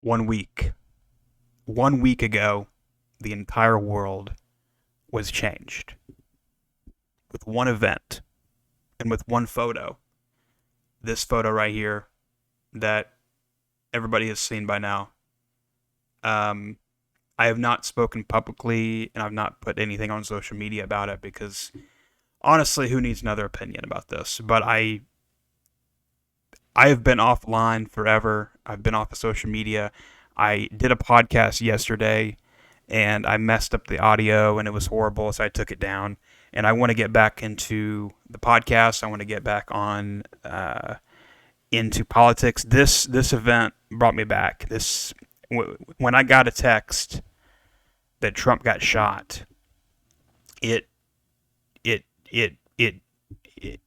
1 week. 1 week ago, the entire world was changed with one event and with one photo. This photo right here that everybody has seen by now. Um, I have not spoken publicly and I've not put anything on social media about it because honestly, who needs another opinion about this? But I have been offline forever. I've been off of social media. I did a podcast yesterday and I messed up the audio and it was horrible, so I took it down. And I want to get back into the podcast. I want to get back on into politics. This event brought me back. When I got a text that Trump got shot, it it it it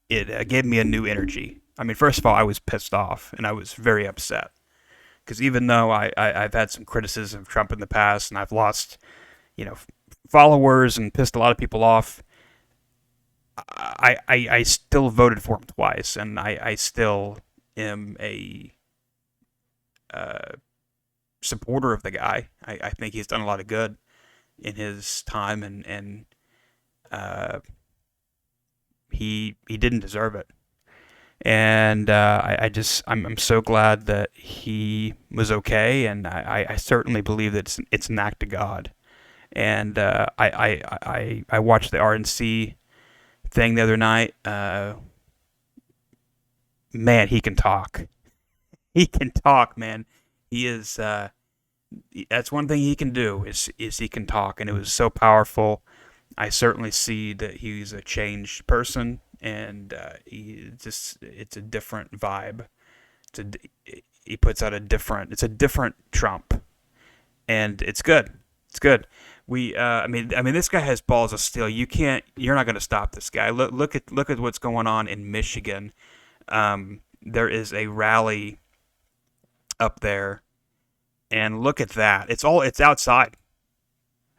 it gave me a new energy. I mean, first of all, I was pissed off and I was very upset because even though I've had some criticism of Trump in the past and I've lost, you know, followers and pissed a lot of people off, I still voted for him twice, and I still am a supporter of the guy. I think he's done a lot of good in his time, and he didn't deserve it. And I'm so glad that he was okay, and I certainly believe that it's an act of God. And I watched the RNC thing the other night. Man, he can talk. He can talk, man. He is. That's one thing he can do is he can talk, and it was so powerful. I certainly see that he's a changed person, and it's a different vibe. He puts out it's a different Trump, and it's good. It's good. I mean, this guy has balls of steel. You're not going to stop this guy. Look at what's going on in Michigan. There is a rally up there, and look at that. It's outside.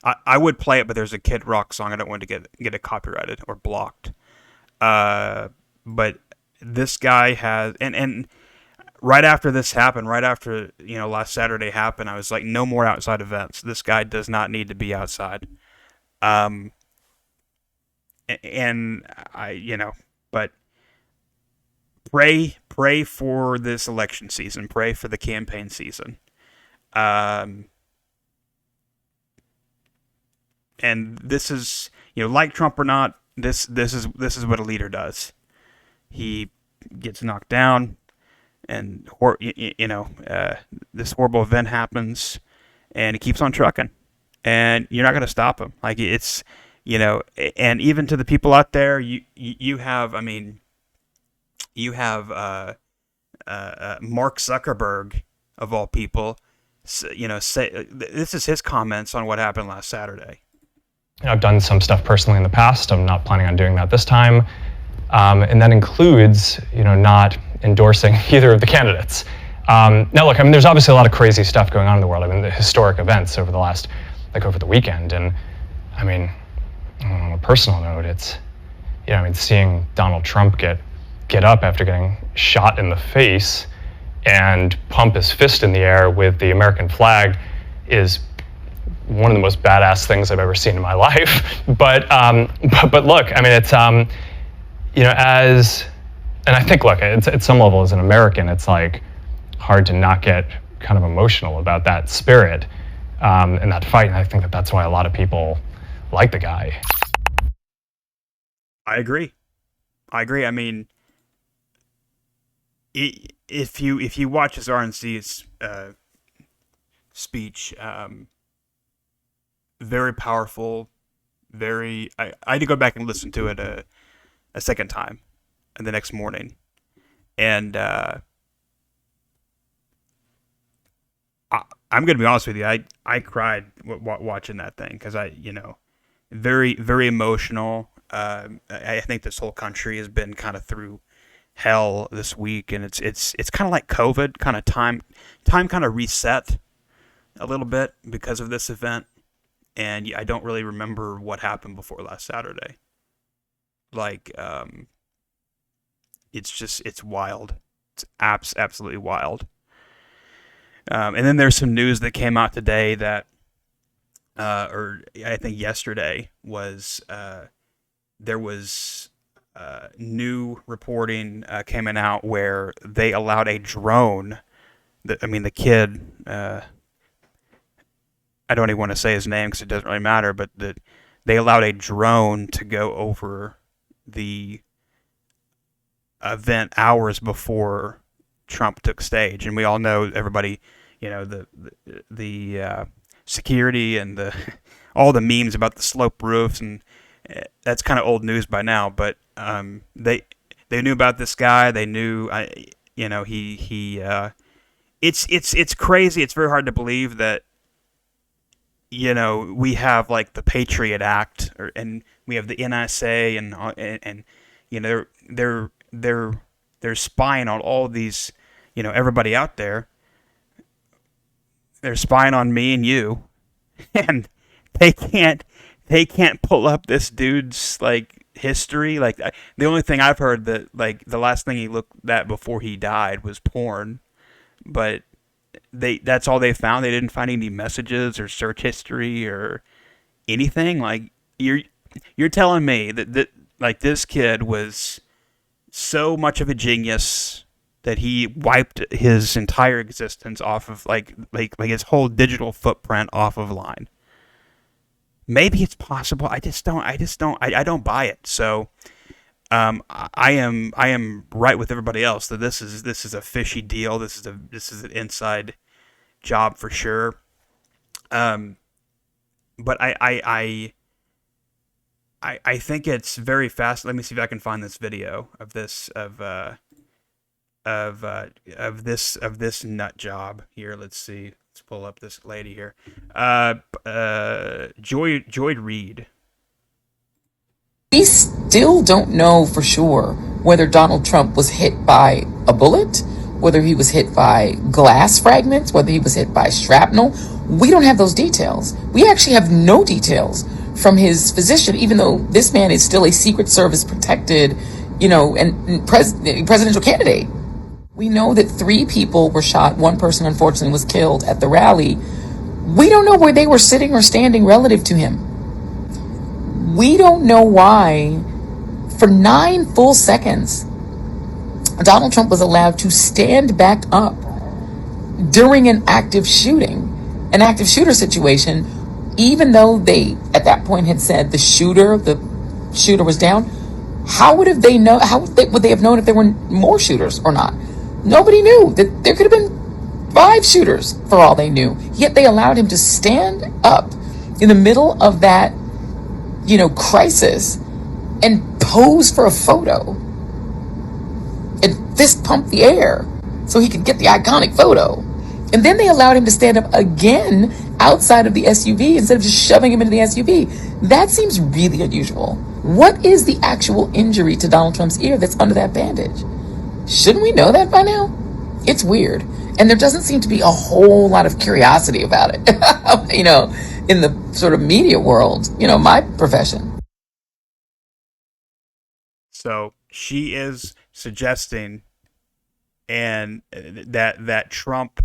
I would play it, but there's a Kid Rock song. I don't want to get it copyrighted or blocked. But this guy has, and right after this happened, right after last Saturday happened, I was like, no more outside events. This guy does not need to be outside. And but pray for this election season. Pray for the campaign season. And this is, like Trump or not, this is what a leader does. He gets knocked down, and this horrible event happens, and he keeps on trucking, and you're not going to stop him. Like it's, and even to the people out there, you have Mark Zuckerberg of all people, say this is his comments on what happened last Saturday. I've done some stuff personally in the past. I'm not planning on doing that this time. And that includes, not endorsing either of the candidates. Now, look, there's obviously a lot of crazy stuff going on in the world. The historic events over over the weekend. And, on a personal note, it's, seeing Donald Trump get up after getting shot in the face and pump his fist in the air with the American flag is one of the most badass things I've ever seen in my life. But look, it's, and I think, look, at some level as an American, it's like hard to not get kind of emotional about that spirit and that fight. And I think that's why a lot of people like the guy. I agree. If you watch his RNC's speech, very powerful, very. I had to go back and listen to it a second time, and the next morning, and I'm gonna be honest with you. I cried watching that thing because very very emotional. I think this whole country has been kind of through hell this week, and it's kind of like COVID, kind of time kind of reset a little bit because of this event. And I don't really remember what happened before last Saturday. Like, it's wild. It's absolutely wild. And then there's some news that came out today that, or I think yesterday, was there was new reporting coming out where they allowed a drone. I mean, the kid. I don't even want to say his name because it doesn't really matter. But they allowed a drone to go over the event hours before Trump took stage, and we all know everybody, the security and the all the memes about the slope roofs, and that's kind of old news by now. But they knew about this guy. They knew, he. It's crazy. It's very hard to believe that we have like the Patriot Act, and we have the NSA, and they're spying on all these, everybody out there. They're spying on me and you, and they can't pull up this dude's like history. Like the only thing I've heard that like the last thing he looked at before he died was porn, but that's all they found. They didn't find any messages or search history or anything. Like you're telling me that like this kid was so much of a genius that he wiped his entire existence off of like his whole digital footprint off of line. Maybe it's possible. I don't buy it. So I am right with everybody else that this is a fishy deal. This is an inside job for sure. Um, but I think it's very fast. Let me see if I can find this video of this of this nut job here. Let's see. Let's pull up this lady here. Joy Reid. We still don't know for sure whether Donald Trump was hit by a bullet, whether he was hit by glass fragments, whether he was hit by shrapnel. We don't have those details. We actually have no details from his physician, even though this man is still a Secret Service protected, and presidential candidate. We know that 3 people were shot. 1 person, unfortunately, was killed at the rally. We don't know where they were sitting or standing relative to him. We don't know why, for 9 full seconds, Donald Trump was allowed to stand back up during an active shooter situation, even though they, at that point, had said the shooter was down. How would they have known if there were more shooters or not? Nobody knew. That there could have been 5 shooters for all they knew. Yet they allowed him to stand up in the middle of that, crisis and pose for a photo and fist pump the air so he could get the iconic photo. And then they allowed him to stand up again outside of the SUV instead of just shoving him into the SUV. That seems really unusual. What is the actual injury to Donald Trump's ear that's under that bandage? Shouldn't we know that by now? It's weird. And there doesn't seem to be a whole lot of curiosity about it, in the sort of media world, my profession. So she is suggesting, and that Trump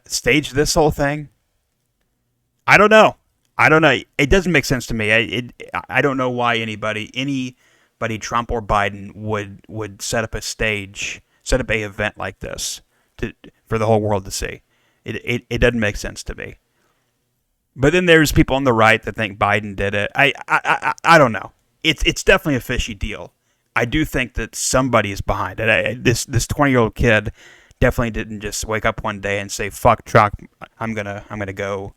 staged this whole thing. I don't know. It doesn't make sense to me. I don't know why anybody, Trump or Biden, would set up a event like this for the whole world to see. It doesn't make sense to me. But then there's people on the right that think Biden did it. I don't know. It's definitely a fishy deal. I do think that somebody is behind it. This 20-year-old kid definitely didn't just wake up one day and say, "Fuck Trump, I'm gonna go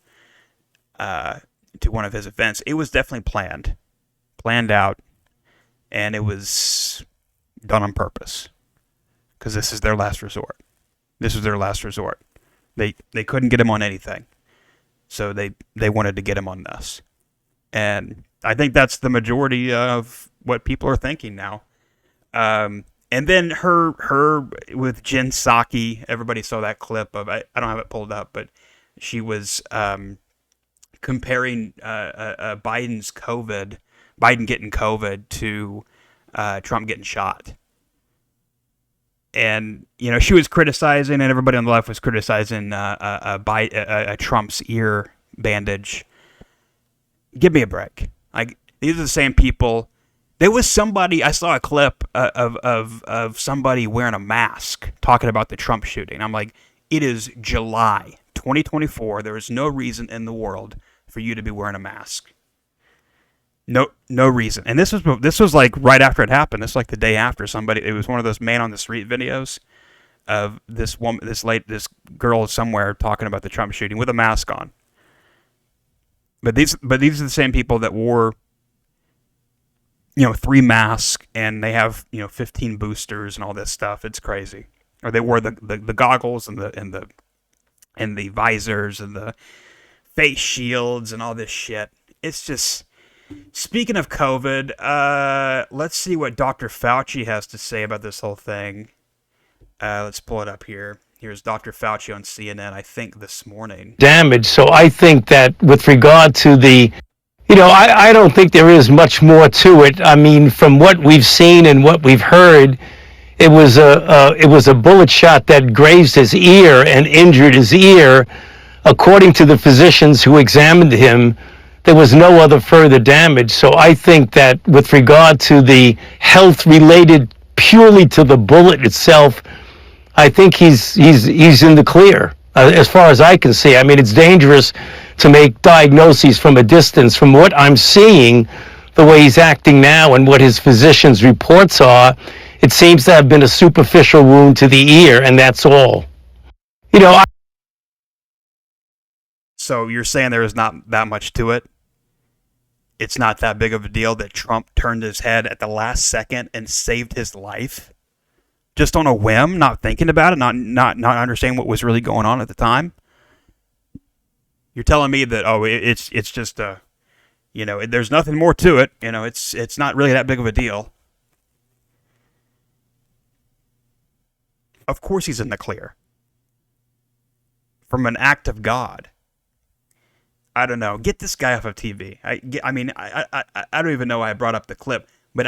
to one of his events." It was definitely planned out, and it was done on purpose because this is their last resort. This was their last resort. They couldn't get him on anything, so they wanted to get him on this, and I think that's the majority of what people are thinking now. And then her with Jen Psaki, everybody saw that clip of, I don't have it pulled up, but she was comparing Biden getting COVID to Trump getting shot. and she was criticizing, and everybody on the left was criticizing Trump's ear bandage. Give me a break. Like, these are the same people. There was somebody, I saw a clip of somebody wearing a mask talking about the Trump shooting. I'm like, it is July 2024. There is no reason in the world for you to be wearing a mask. No reason. And this was like right after it happened. This was like the day after. It was one of those man on the street videos of this woman, this girl somewhere talking about the Trump shooting with a mask on. But these are the same people that wore 3 masks, and they have 15 boosters and all this stuff. It's crazy. Or they wore the goggles and the visors and the face shields and all this shit. It's just, speaking of COVID, let's see what Dr. Fauci has to say about this whole thing. Let's pull it up here. Here's Dr. Fauci on CNN, I think this morning. Damage. So I think that with regard to the, I don't think there is much more to it. I mean, from what we've seen and what we've heard, it was a bullet shot that grazed his ear and injured his ear. According to the physicians who examined him, there was no other further damage. So I think that with regard to the health related purely to the bullet itself, I think he's in the clear, as far as I can see. I mean, it's dangerous to make diagnoses from a distance. From what I'm seeing, the way he's acting now and what his physician's reports are, it seems to have been a superficial wound to the ear, and that's all. So you're saying there is not that much to it? It's not that big of a deal that Trump turned his head at the last second and saved his life? Just on a whim, not thinking about it, not understanding what was really going on at the time. You're telling me that it's just there's nothing more to it. It's not really that big of a deal. Of course he's in the clear. From an act of God. I don't know. Get this guy off of TV. I don't even know why I brought up the clip, but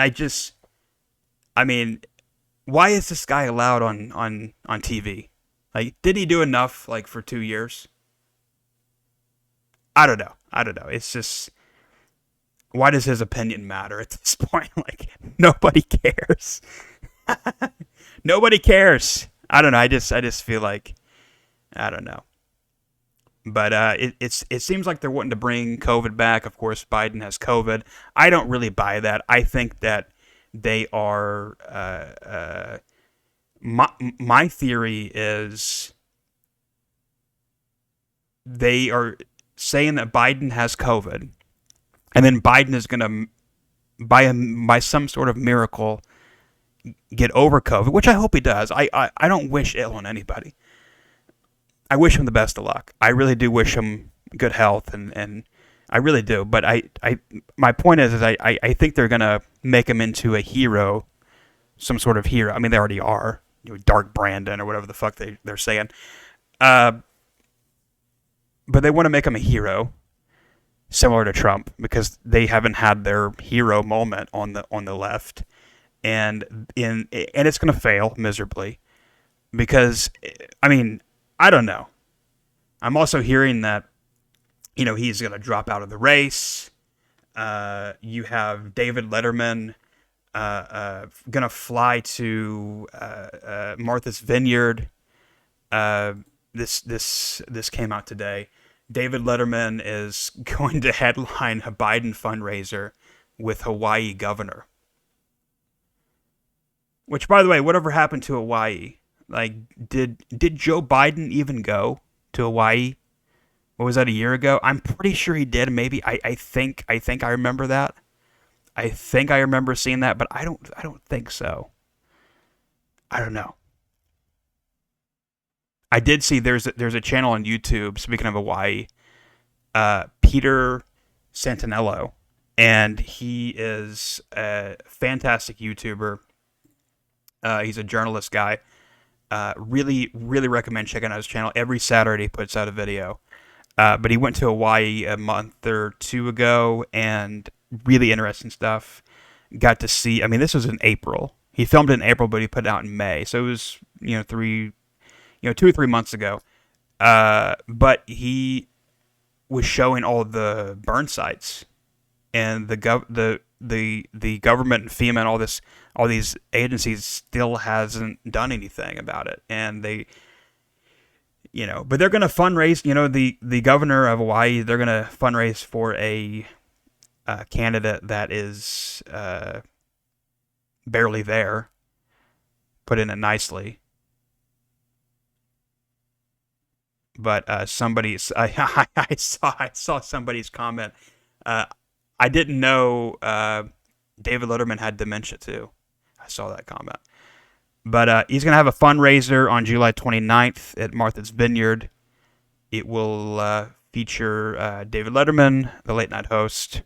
why is this guy allowed on TV? Like, did he do enough, like, for 2 years? I don't know. It's just, why does his opinion matter at this point? Like, nobody cares. Nobody cares. I don't know. I just feel like, I don't know. But it seems like they're wanting to bring COVID back. Of course, Biden has COVID. I don't really buy that. I think that they are. My theory is they are saying that Biden has COVID, and then Biden is going to, by some sort of miracle, get over COVID, which I hope he does. I don't wish ill on anybody. I wish him the best of luck. I really do wish him good health, and I really do. But my point is I think they're gonna make him into a hero, some sort of hero. I mean, they already are, Dark Brandon or whatever the fuck they're saying. But they want to make him a hero, similar to Trump, because they haven't had their hero moment on the left, and it's gonna fail miserably, because I don't know. I'm also hearing that, he's going to drop out of the race. You have David Letterman going to fly to Martha's Vineyard. This came out today. David Letterman is going to headline a Biden fundraiser with Hawaii governor. Which, by the way, whatever happened to Hawaii? Like, did Joe Biden even go to Hawaii? What was that, a year ago? I'm pretty sure he did. Maybe I think I remember that. I think I remember seeing that, but I don't think so. I don't know. I did see there's a channel on YouTube, speaking of Hawaii, Peter Santinello, and he is a fantastic YouTuber. He's a journalist guy. Really recommend checking out his channel. Every Saturday he puts out a video. But he went to Hawaii a month or two ago, and really interesting stuff. Got to see, this was in April. He filmed it in April, but he put it out in May. So it was 2 or 3 months ago. But he was showing all the burn sites, and the government and FEMA and all these agencies still hasn't done anything about it, and but they're going to fundraise. The governor of Hawaii, they're going to fundraise for a candidate that is barely there. Put in it nicely. But I saw somebody's comment. I didn't know David Letterman had dementia too. I saw that comment. But he's going to have a fundraiser on July 29th at Martha's Vineyard. It will feature David Letterman, the late night host,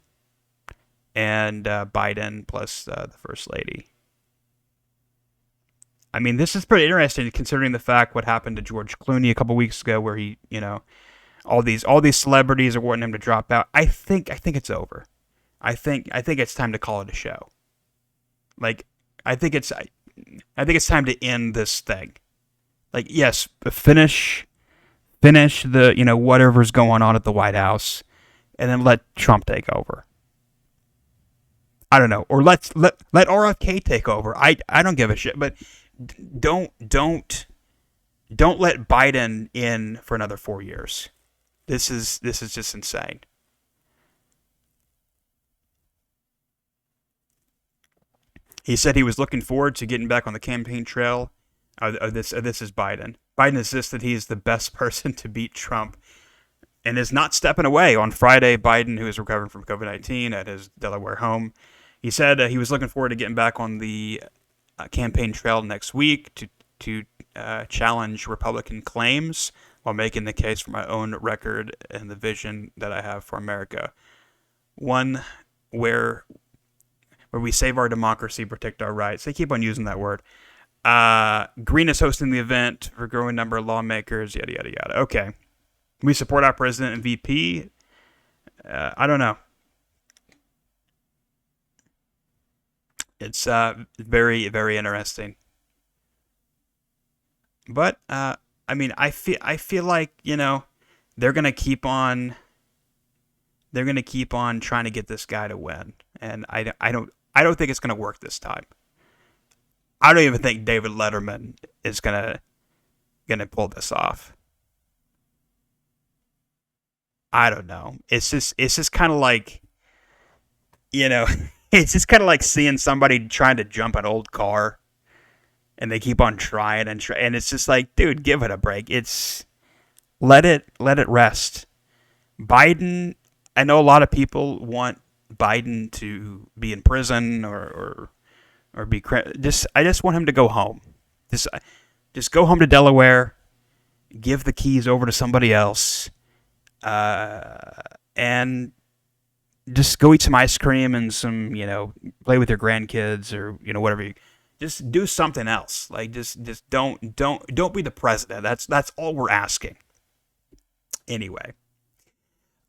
and Biden plus the First Lady. I mean, this is pretty interesting considering the fact what happened to George Clooney a couple weeks ago, where he, all these celebrities are wanting him to drop out. I think it's over. I think it's time to call it a show. Like, I think it's time to end this thing. Like, yes, finish the whatever's going on at the White House, and then let Trump take over. I don't know, or let RFK take over. I don't give a shit, but don't let Biden in for another 4 years. This is just insane. He said he was looking forward to getting back on the campaign trail. This is Biden. Biden insists that he's the best person to beat Trump and is not stepping away. On Friday, Biden, who is recovering from COVID-19 at his Delaware home, he said he was looking forward to getting back on the campaign trail next week to challenge Republican claims while making the case for my own record and the vision that I have for America. One where we save our democracy, protect our rights. They keep on using that word. Green is hosting the event for a growing number of lawmakers, yada, yada, yada. Okay. We support our president and VP. I don't know. It's very, very interesting. But I mean, I feel like they're gonna keep on trying to get this guy to win, and I don't think it's gonna work this time. I don't even think David Letterman is gonna pull this off. I don't know. It's just kind of like, it's just kind of like seeing somebody trying to jump an old car, and they keep on trying and it's just like, dude, give it a break. Let it rest. Biden, I know a lot of people want Biden to be in prison or be I just want him to go home. Just go home to Delaware, give the keys over to somebody else, and just go eat some ice cream and some, play with your grandkids or, whatever. Just do something else. Like, just don't be the president. That's all we're asking. Anyway.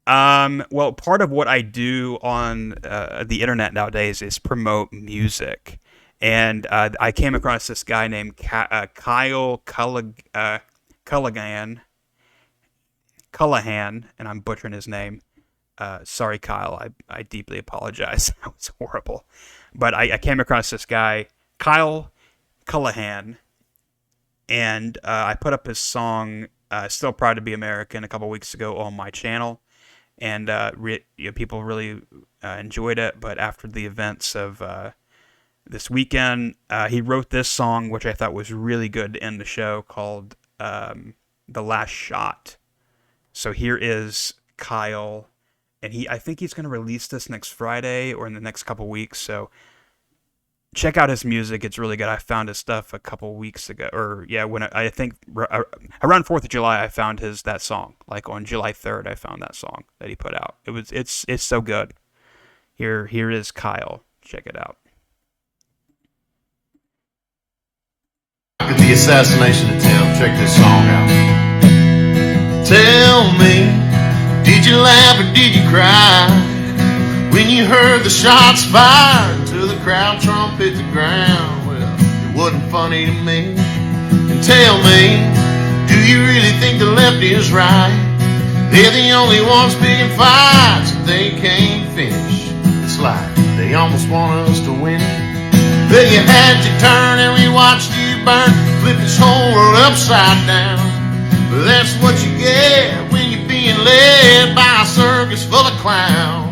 Well, part of what I do on the internet nowadays is promote music. And I came across this guy named Kyle Cullahan, and I'm butchering his name. Sorry, Kyle. I deeply apologize. That was horrible. But I came across this guy, Kyle Cullahan, and I put up his song, Still Proud to Be American, a couple weeks ago on my channel. And people really enjoyed it. But after the events of this weekend, he wrote this song, which I thought was really good to end the show, called The Last Shot. So here is Kyle. And I think he's going to release this next Friday or in the next couple weeks. So check out his music. It's really good. I found his stuff a couple weeks ago. Or, yeah, when I think around 4th of July, I found that song. Like on July 3rd, I found that song that he put out. It's so good. Here is Kyle. Check it out. At the assassination attempt, check this song out. Tell me, did you laugh or did you cry when you heard the shots fired to the crowd trumpet the ground? Well, wasn't funny to me. And tell me, do you really think the left is right? They're the only ones picking fights that they can't finish. It's like they almost want us to win. Then you had your turn and we watched you burn, flip this whole world upside down. But that's what you get when you're being led by a circus full of clowns.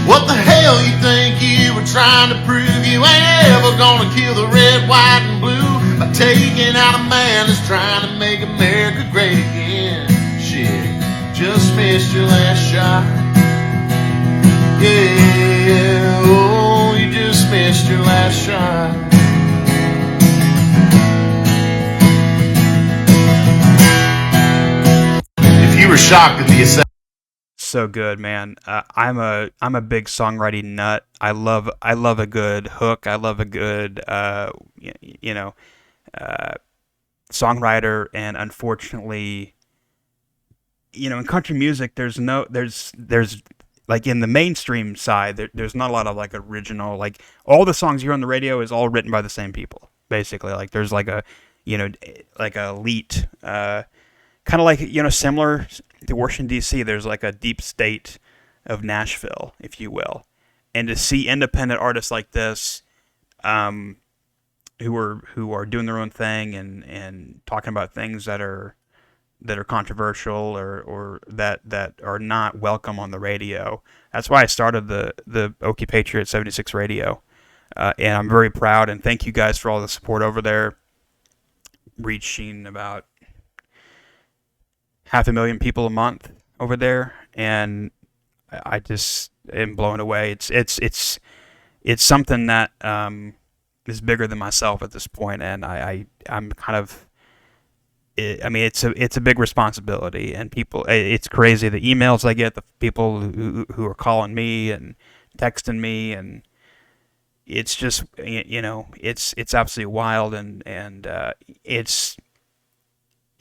What the hell you think you were trying to prove? You ain't ever gonna kill the red, white, and blue by taking out a man that's trying to make America great again. Shit, just missed your last shot. Yeah, oh, you just missed your last shot. If you were shocked at the assassination, So good, man. I'm a big songwriting nut. I love a good hook. I love a good songwriter. And unfortunately, in country music, there's like in the mainstream side, there's not a lot of like original, like all the songs you hear on the radio is all written by the same people, basically. Like there's like a, like a elite, kind of like, similar to Washington, D.C., there's like a deep state of Nashville, if you will. And to see independent artists like this, who are doing their own thing and talking about things that are controversial or that are not welcome on the radio. That's why I started the Okie Patriot 76 radio. And I'm very proud, and thank you guys for all the support over there, reaching about 500,000 people a month over there, and I just am blown away. It's something that is bigger than myself at this point, and I'm kind of, I mean, it's a big responsibility, and people, it's crazy the emails I get, the people who are calling me and texting me, and it's just, it's absolutely wild, and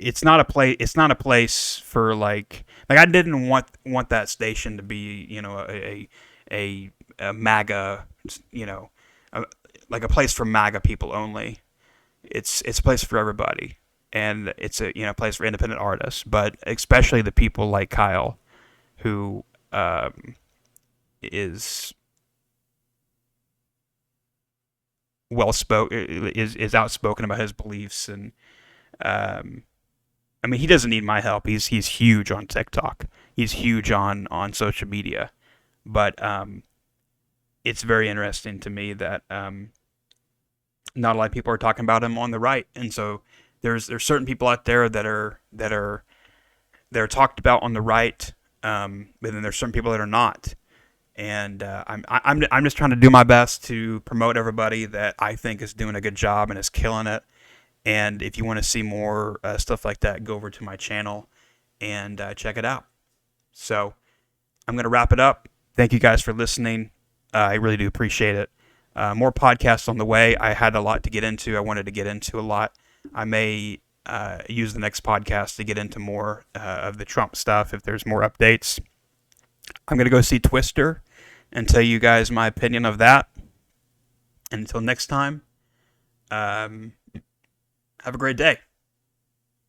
it's not a place for like I didn't want that station to be, a MAGA, like a place for MAGA people only. It's a place for everybody, and it's a place for independent artists, but especially the people like Kyle, who is is outspoken about his beliefs, and I mean, he doesn't need my help. He's huge on TikTok. He's huge on social media, but it's very interesting to me that not a lot of people are talking about him on the right, and so there's certain people out there that are talked about on the right, but then there's certain people that are not, and I'm just trying to do my best to promote everybody that I think is doing a good job and is killing it. And if you want to see more stuff like that, go over to my channel and check it out. So I'm going to wrap it up. Thank you guys for listening. I really do appreciate it. More podcasts on the way. I had a lot to get into. I wanted to get into a lot. I may use the next podcast to get into more of the Trump stuff if there's more updates. I'm going to go see Twister and tell you guys my opinion of that. And until next time, have a great day,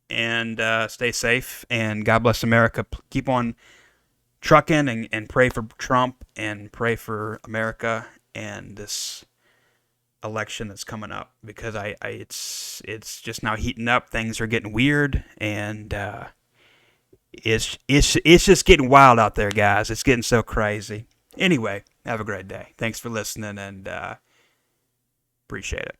and stay safe, and God bless America. Keep on trucking, and pray for Trump, and pray for America and this election that's coming up, because it's just now heating up. Things are getting weird, and it's just getting wild out there, guys. It's getting so crazy. Anyway, have a great day. Thanks for listening, and appreciate it.